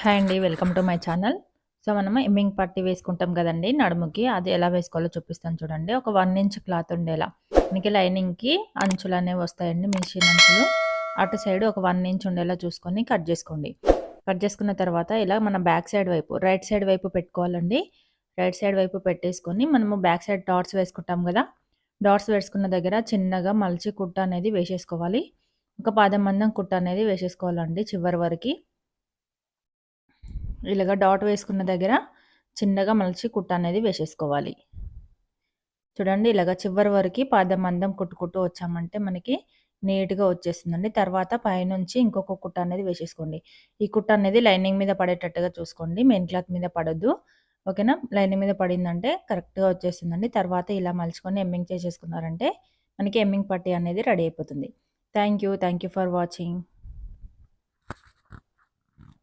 Hi అండి. Welcome to my channel. So, మనము hemming పట్టీ వేసుకుంటాం గదండీ నడుముకి. అది ఎలా వేసుకోవాలో చూపిస్తాను చూడండి. ఒక 1 ఇంచ్ క్లాత్ ఉండేలా. మనకి లైనింగ్‌కి అంచులనేవి వస్తాయండి, మిషన్ అంచులు. అటు సైడ్ ఒక 1 ఇంచ్ ఉండేలా చూసుకొని కట్ జేసుకోండి. కట్ చేసుకున్న తర్వాత ఇలా మన బ్యాక్ సైడ్ వైపు, రైట్ సైడ్ వైపు పెట్టుకోవాలండి. రైట్ సైడ్ వైపు పెట్టేసుకొని మనము బ్యాక్ సైడ్ డాట్స్ వేసుకుంటాం గదా! డాట్స్ వేసుకున్న దగ్గర చిన్నగా మలిచి కుట్ట అనేది వేసేసుకోవాలి. ఒక పాదం మందం కుట్ట అనేది వేసేసుకోవాలండి చివరి వరకి. ఇలాగ డాట్ వేసుకున్న దగ్గర చిన్నగా మలిచి కుట్ట అనేది వేసేసుకోవాలి. చూడండి ఇలాగ చివరి వరకి పాదం మందం కుట్టుకుంటూ వచ్చామంటే మనకి నీట్‌గా వచ్చేస్తుందండి. తర్వాత పైనుంచి ఇంకొక కుట్ట అనేది వేసేసుకోండి. ఈ కుట్ట అనేది లైనింగ్ మీద పడేటట్టుగా చూసుకోండి. మెయిన్ క్లాత్ మీద పడొద్దు. ఓకేనా? లైనింగ్ మీద పడిందంటే కరెక్ట్‌గా వచ్చేస్తుందండి. తర్వాత ఇలా మలుచుకొని ఎమ్మింగ్ చేసేసుకున్నారంటే మనకి ఎమ్మింగ్ పట్టీ అనేది రెడీ అయిపోతుంది. Thank you for watching.